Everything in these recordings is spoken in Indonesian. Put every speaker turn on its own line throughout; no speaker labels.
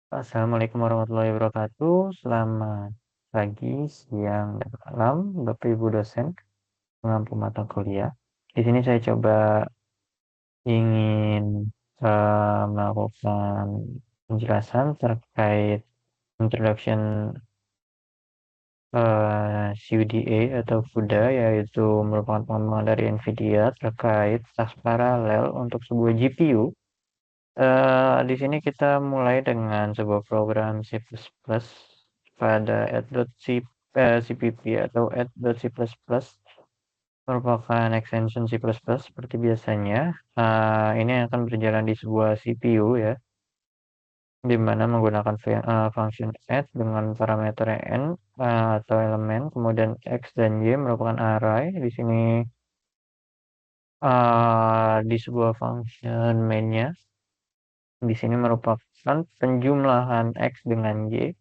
Assalamualaikum warahmatullahi wabarakatuh. Selamat pagi, siang, dan malam, Bapak Ibu dosen pengampu mata kuliah. Di sini saya coba ingin melakukan penjelasan terkait introduction CUDA atau CUDA, yaitu merupakan pengembangan dari NVIDIA terkait tas paralel untuk sebuah GPU. Di sini kita mulai dengan sebuah program C++ pada cpp atau add.c++ merupakan extension C++ seperti biasanya. Ini akan berjalan di sebuah CPU ya, di mana menggunakan function add dengan parameter n atau elemen, kemudian x dan y merupakan array. Di sini di sebuah function mainnya. Di sini merupakan penjumlahan X dengan Y.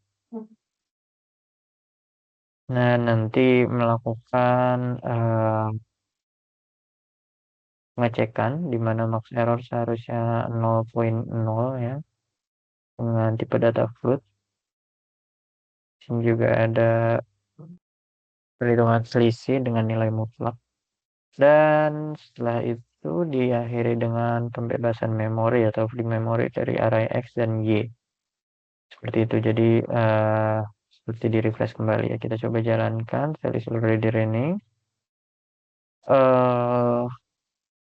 Nah, nanti melakukan pengecekan di mana max error seharusnya 0.0 ya, dengan tipe data float. Di sini juga ada perhitungan selisih dengan nilai mutlak. Dan setelah itu diakhiri dengan pembebasan memori atau free memory dari array X dan Y. Seperti itu. Jadi seperti di refresh kembali ya. Kita coba jalankan. File is already running. eh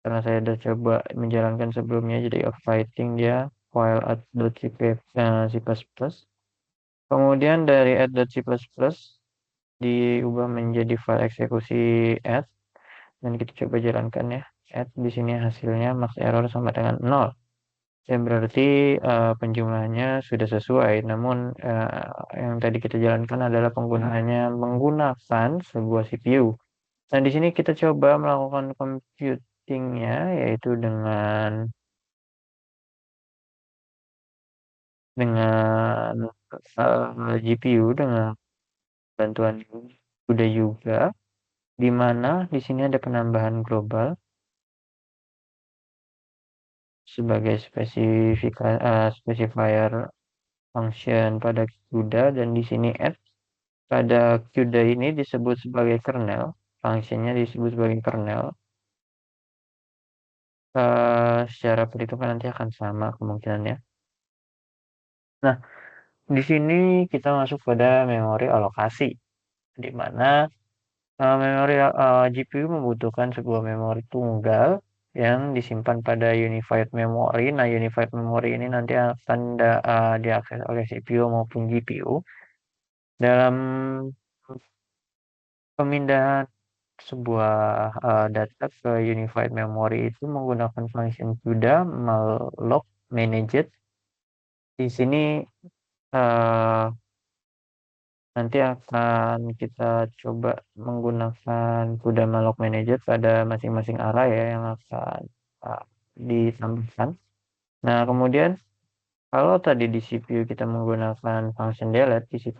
Karena saya sudah coba menjalankan sebelumnya, jadi overwriting dia file add.c++. Kemudian dari add.c++ diubah menjadi file eksekusi add, dan kita coba jalankan ya. Add di sini hasilnya max error sama dengan 0. Ya berarti penjumlahannya sudah sesuai. Namun yang tadi kita jalankan adalah penggunaannya menggunakan sebuah CPU. Nah, di sini kita coba melakukan computingnya, yaitu dengan GPU dengan bantuan CUDA juga, di mana di sini ada penambahan global sebagai specifier function pada CUDA, dan di sini add pada CUDA ini disebut sebagai kernel, fungsinya disebut sebagai kernel. Secara perhitungan nanti akan sama kemungkinannya. Nah, di sini kita masuk pada memori alokasi, di mana memori GPU membutuhkan sebuah memori tunggal yang disimpan pada unified memory. Nah, unified memory ini nanti akan diakses oleh CPU maupun GPU. Dalam pemindahan sebuah data ke unified memory itu menggunakan function CUDA malloc managed. Di sini uh, nanti akan kita coba menggunakan CUDA malloc manager pada masing-masing array ya, yang akan ditambahkan. Nah, kemudian kalau tadi di CPU kita menggunakan function delete di C++,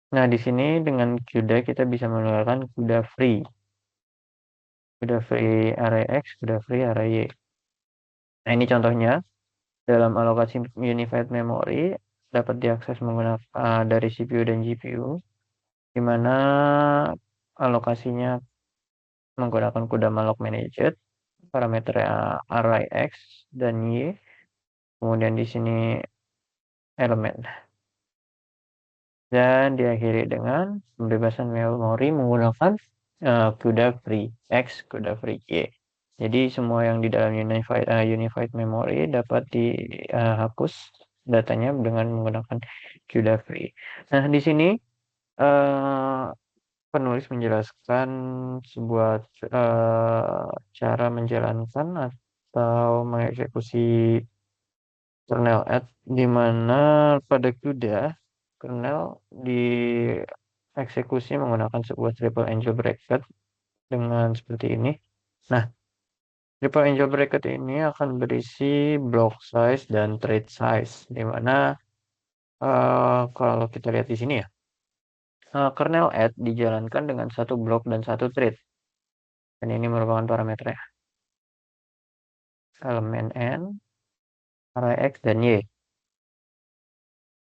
nah di sini dengan CUDA kita bisa menggunakan CUDA free array X, CUDA free array Y. Nah, ini contohnya dalam alokasi unified memory dapat diakses menggunakan dari CPU dan GPU, di mana alokasinya menggunakan CUDA malloc managed, parameter array X dan Y, kemudian di sini elemen, dan diakhiri dengan pembebasan memori menggunakan CUDA free X, CUDA free Y. Jadi semua yang di dalam unified memory dapat dihapus datanya dengan menggunakan CUDA free. Nah, di sini uh, penulis menjelaskan sebuah cara menjalankan atau mengeksekusi kernel add, di mana pada CUDA kernel dieksekusi menggunakan sebuah triple angel bracket dengan seperti ini. Nah, triple angel bracket ini akan berisi block size dan thread size, di mana kalau kita lihat di sini ya, kernel add dijalankan dengan satu blok dan satu thread. Dan ini merupakan parameternya. Elemen N, array X, dan Y.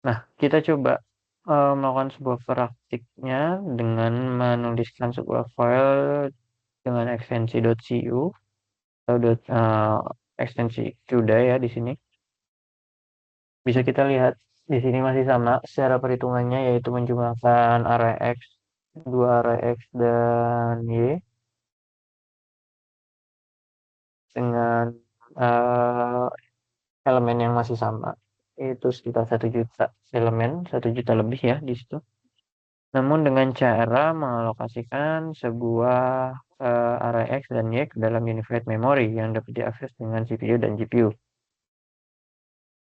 Nah, kita coba melakukan sebuah praktiknya dengan menuliskan sebuah file dengan ekstensi .cu atau ekstensi CUDA ya di sini. Bisa kita lihat di sini masih sama secara perhitungannya, yaitu menjumlahkan array X, dua array X dan Y dengan eh, elemen yang masih sama, itu sekitar 1 juta elemen, 1 juta lebih ya di situ. Namun dengan cara mengalokasikan sebuah array X dan Y ke dalam unified memory yang dapat diakses dengan CPU dan GPU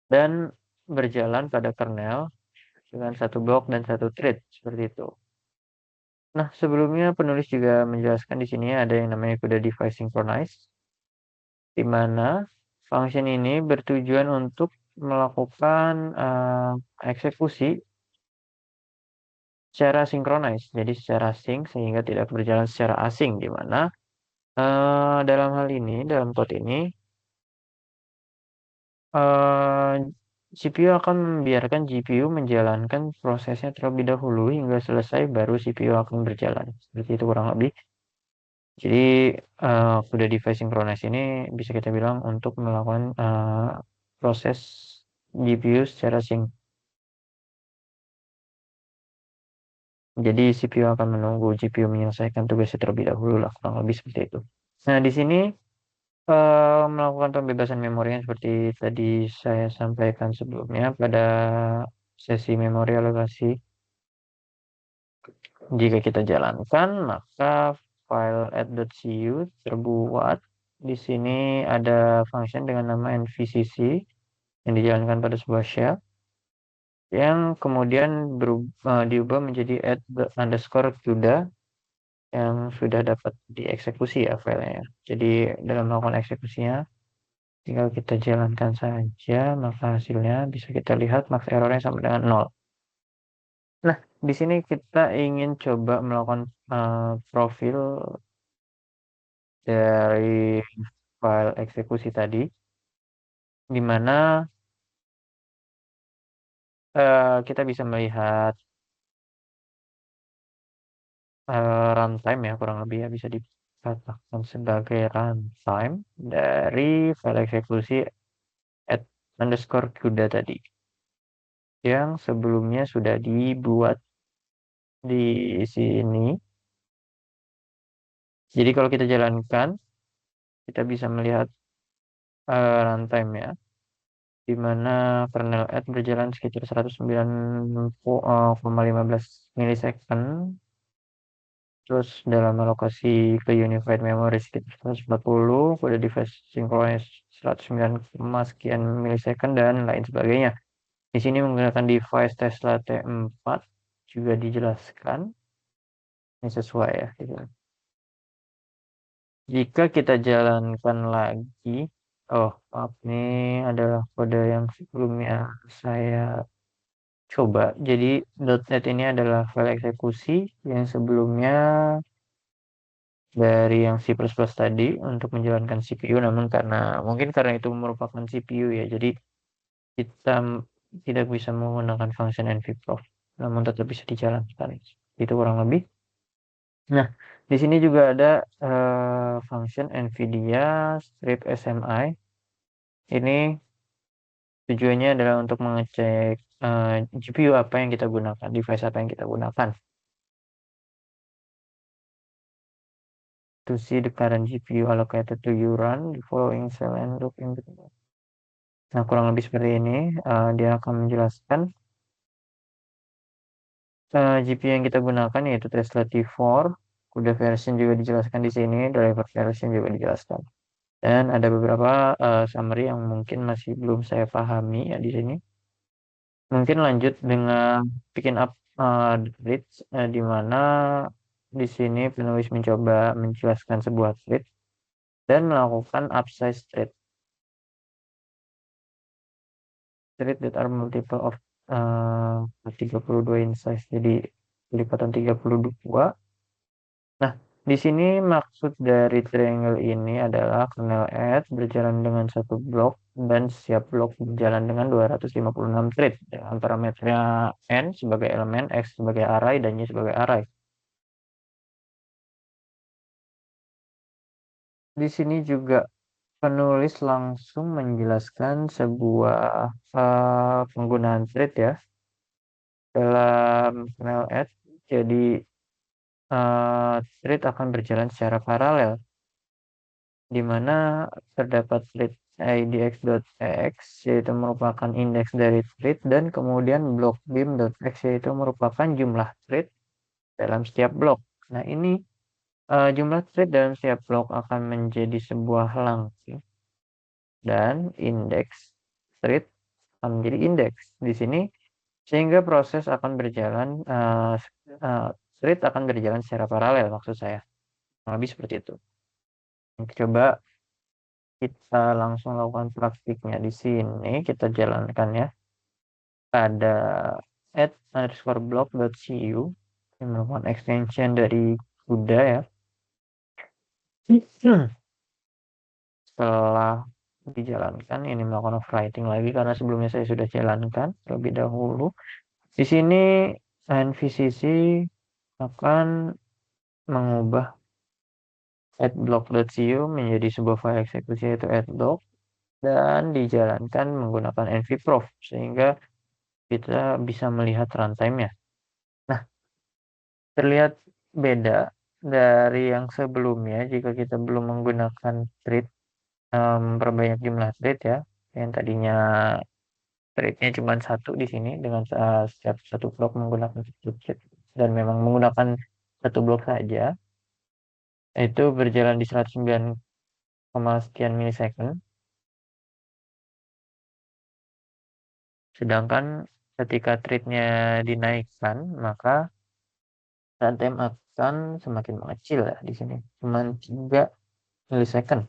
dan berjalan pada kernel dengan satu blok dan satu thread seperti itu. Nah, sebelumnya penulis juga menjelaskan di sini ada yang namanya kode device synchronize, di mana function ini bertujuan untuk melakukan eksekusi secara synchronize, jadi secara sync sehingga tidak berjalan secara asing, di mana dalam hal ini, dalam code ini, eh, CPU akan membiarkan GPU menjalankan prosesnya terlebih dahulu hingga selesai, baru CPU akan berjalan. Seperti itu kurang lebih. Jadi kode device synchronize ini bisa kita bilang untuk melakukan proses GPU secara sync. Jadi CPU akan menunggu GPU menyelesaikan tugasnya terlebih dahulu lah, kurang lebih seperti itu. Nah, di sini melakukan pembebasan memori yang seperti tadi saya sampaikan sebelumnya pada sesi memori alokasi. Jika kita jalankan, maka file add.cu terbuat. Di sini ada function dengan nama nvcc yang dijalankan pada sebuah shell yang kemudian diubah menjadi add_CUDA yang sudah dapat dieksekusi ya filenya. Jadi dalam melakukan eksekusinya, tinggal kita jalankan saja, maka hasilnya bisa kita lihat max errornya sama dengan 0. Nah, di sini kita ingin coba melakukan profil dari file eksekusi tadi, di mana kita bisa melihat runtime ya, kurang lebih ya bisa dikatakan sebagai runtime dari file eksekusi @_CUDA tadi yang sebelumnya sudah dibuat di sini. Jadi kalau kita jalankan, kita bisa melihat runtime ya, di mana kernel add berjalan sekitar 109,15 milisecond. Terus dalam alokasi ke unified memory sekitar 140, kode device synchronize 109, sekian milisecond dan lain sebagainya. Di sini menggunakan device Tesla T4 juga dijelaskan. Ini sesuai ya gitu. Jika kita jalankan lagi, oh maaf, ini adalah kode yang sebelumnya saya coba. Jadi .NET ini adalah file eksekusi yang sebelumnya dari yang C++ tadi untuk menjalankan CPU, namun karena itu merupakan CPU ya, jadi kita tidak bisa menggunakan function nvproc, namun tetap bisa dijalankan. Itu kurang lebih. Nah, di sini juga ada function NVIDIA strip SMI. Ini tujuannya adalah untuk mengecek GPU apa yang kita gunakan, device apa yang kita gunakan. To see the current GPU allocated to you run the following cell and look in the. Nah, kurang lebih seperti ini. Dia akan menjelaskan GPU yang kita gunakan, yaitu Tesla T4. Kuda version juga dijelaskan di sini, driver version juga dijelaskan. Dan ada beberapa summary yang mungkin masih belum saya pahami ya di sini. Mungkin lanjut dengan picking up the threads, di mana di sini penulis mencoba menjelaskan sebuah thread dan melakukan upsize thread that are multiple of 32 in size, jadi lipatan 32. Nah, Di sini maksud dari triangle ini adalah kernel X berjalan dengan satu blok dan setiap blok berjalan dengan 256 thread dengan parameternya N sebagai elemen, X sebagai array, dan Y sebagai array. Di sini juga penulis langsung menjelaskan sebuah penggunaan thread ya dalam kernel X. Jadi thread akan berjalan secara paralel, di mana terdapat thread idx.x yaitu merupakan indeks dari thread, dan kemudian blok dim.x yaitu merupakan jumlah thread dalam setiap blok. Nah, ini jumlah thread dalam setiap blok akan menjadi sebuah langsing, dan indeks thread akan menjadi indeks di sini, sehingga proses akan berjalan thread akan berjalan secara paralel, maksud saya lebih seperti itu. Coba kita langsung lakukan praktiknya. Di sini kita jalankan ya. Ada add_block.cu yang merupakan extension dari CUDA ya. Setelah dijalankan, ini melakukan overwriting lagi karena sebelumnya saya sudah jalankan terlebih dahulu. Di sini NVCC akan mengubah add_block.cu menjadi sebuah file eksekusi yaitu add_block, dan dijalankan menggunakan nvprof sehingga kita bisa melihat runtime-nya. Nah, terlihat beda dari yang sebelumnya jika kita belum menggunakan thread, memperbanyak jumlah thread ya. Yang tadinya thread-nya cuma satu di sini dengan setiap satu blok menggunakan satu thread dan memang menggunakan satu blok saja, itu berjalan di 109, sekian milisecond. Sedangkan ketika thread-nya dinaikkan, maka runtime akan semakin mengecil ya di sini, cuma 3 milisecond.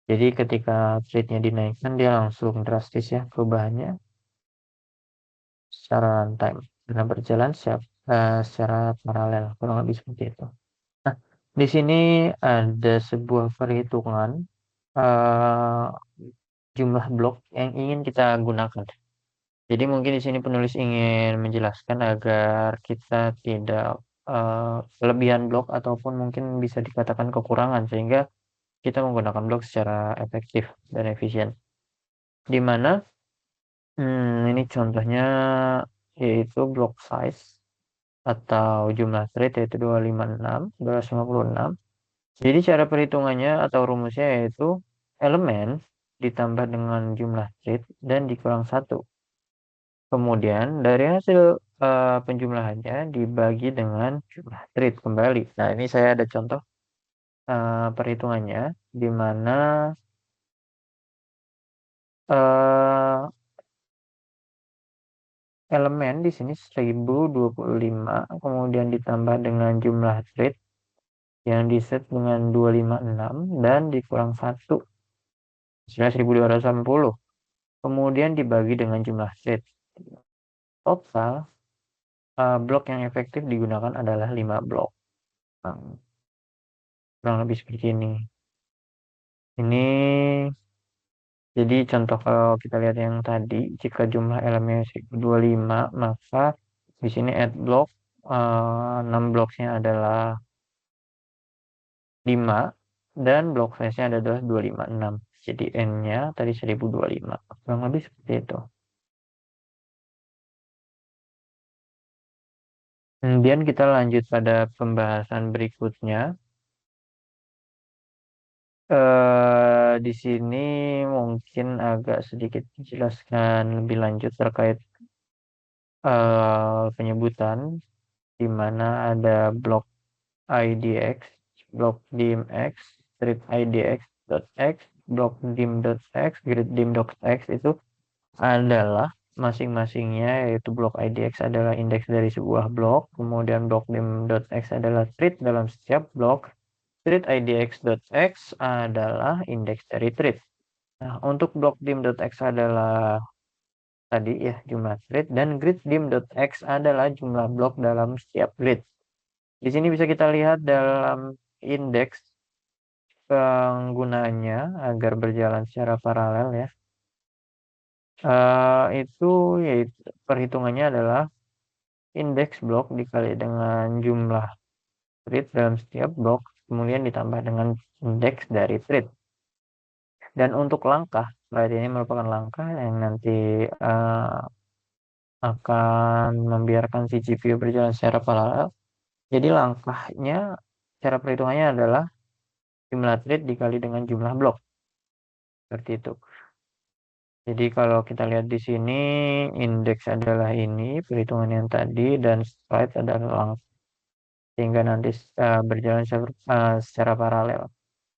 Jadi ketika thread-nya dinaikkan, dia langsung drastis ya perubahannya secara runtime karena berjalan secara paralel, kurang lebih seperti itu. Nah, di sini ada sebuah perhitungan jumlah blok yang ingin kita gunakan. Jadi mungkin di sini penulis ingin menjelaskan agar kita tidak kelebihan blok ataupun mungkin bisa dikatakan kekurangan, sehingga kita menggunakan blok secara efektif dan efisien. Di mana ini contohnya yaitu block size atau jumlah thread yaitu 256. Jadi cara perhitungannya atau rumusnya yaitu elemen ditambah dengan jumlah thread dan dikurang 1. Kemudian dari hasil penjumlahannya dibagi dengan jumlah thread kembali. Nah, ini saya ada contoh perhitungannya di mana elemen di sini 1025, kemudian ditambah dengan jumlah thread yang diset dengan 256 dan dikurang 1 sudah 1280, kemudian dibagi dengan jumlah thread. Total blok yang efektif digunakan adalah 5 blok. Kurang lebih seperti ini. Ini jadi contoh kalau kita lihat yang tadi, jika jumlah elemennya 1025, maka di sini add block 6 bloknya adalah 5 dan blok size-nya adalah 256. Jadi N-nya tadi 1025. Kurang lebih seperti itu. Kemudian kita lanjut pada pembahasan berikutnya. Di sini mungkin agak sedikit dijelaskan lebih lanjut terkait penyebutan, di mana ada blok idx, blok dimx, thread idx.x, blok dim.x, grid dim.x itu adalah masing-masingnya, yaitu blok idx adalah indeks dari sebuah blok, kemudian blok dim.x adalah thread dalam setiap blok, thread idx.x adalah indeks dari thread. Nah, untuk blok dim.x adalah tadi ya jumlah thread, dan grid dim.x adalah jumlah blok dalam setiap grid. Di sini bisa kita lihat dalam indeks penggunanya agar berjalan secara paralel ya. Itu yaitu perhitungannya adalah indeks blok dikali dengan jumlah thread dalam setiap blok, kemudian ditambah dengan indeks dari thread. Dan untuk langkah, slide ini merupakan langkah yang nanti akan membiarkan si GPU berjalan secara paralel. Jadi langkahnya, cara perhitungannya adalah jumlah thread dikali dengan jumlah blok. Seperti itu. Jadi kalau kita lihat di sini, indeks adalah ini, perhitungan yang tadi, dan slide adalah langkah. Sehingga nanti berjalan secara paralel.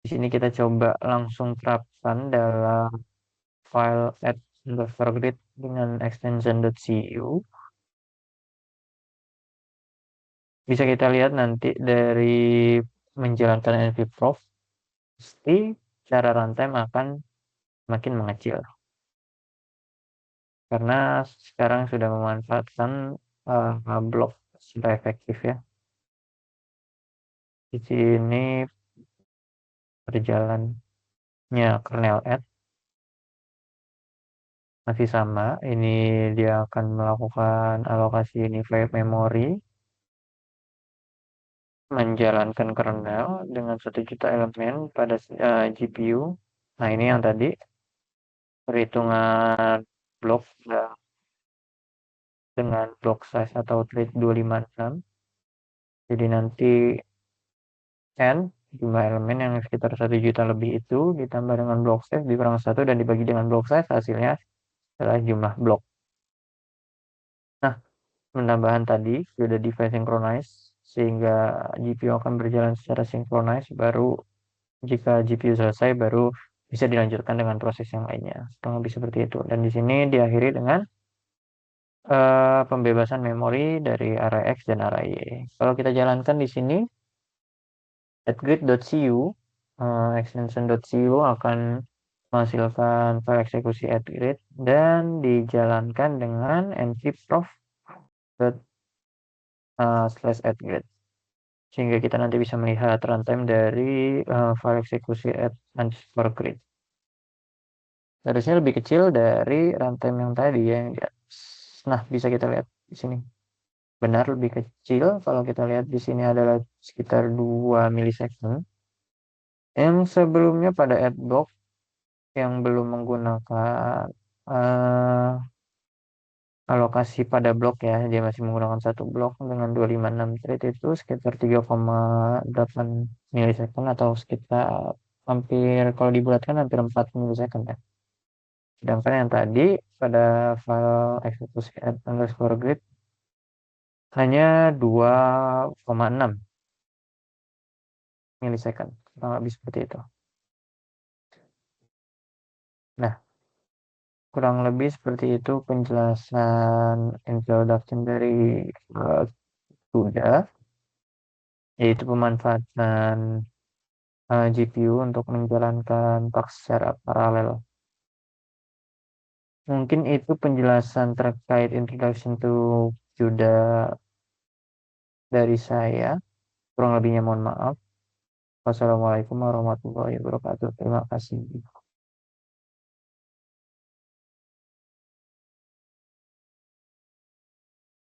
Di sini kita coba langsung terapkan dalam file add underscore grid dengan extension.cu. Bisa kita lihat nanti dari menjalankan nvprof, pasti cara runtime akan makin mengecil. Karena sekarang sudah memanfaatkan blok sudah efektif ya. Di sini berjalannya kernel add masih sama. Ini dia akan melakukan alokasi nilai memori, menjalankan kernel dengan 1 juta elemen pada GPU. Nah ini yang tadi perhitungan blok dengan block size atau thread 256. Jadi nanti n jumlah elemen yang sekitar 1 juta lebih itu ditambah dengan block size dikurang 1 dan dibagi dengan block size, hasilnya adalah jumlah blok. Nah, penambahan tadi sudah device synchronize sehingga GPU akan berjalan secara synchronize, baru jika GPU selesai baru bisa dilanjutkan dengan proses yang lainnya. Kurang lebih seperti itu. Dan di sini diakhiri dengan pembebasan memori dari array X dan array Y. Kalau kita jalankan di sini @grid.cu, extension.cu akan menghasilkan file eksekusi @grid dan dijalankan dengan nvprof./@grid. Sehingga kita nanti bisa melihat runtime dari file eksekusi @grid. Harusnya lebih kecil dari runtime yang tadi ya, yang di atas. Nah, bisa kita lihat di sini. Benar lebih kecil. Kalau kita lihat di sini adalah sekitar 2 milisecond. Yang sebelumnya pada adblock yang belum menggunakan alokasi pada blok ya, dia masih menggunakan satu blok dengan 256 thread itu sekitar 3,8 milisecond atau sekitar hampir, kalau dibulatkan hampir 4 milisecond ya. Sedangkan yang tadi pada file eksekusi underscore grid hanya 2,6 milisecond, kurang lebih seperti itu. Nah, kurang lebih seperti itu penjelasan introduction dari sudah, yaitu pemanfaatan GPU untuk menjalankan task secara paralel. Mungkin itu penjelasan terkait introduction to CUDA dari saya. Kurang lebihnya mohon maaf. Wassalamualaikum warahmatullahi wabarakatuh. Terima kasih.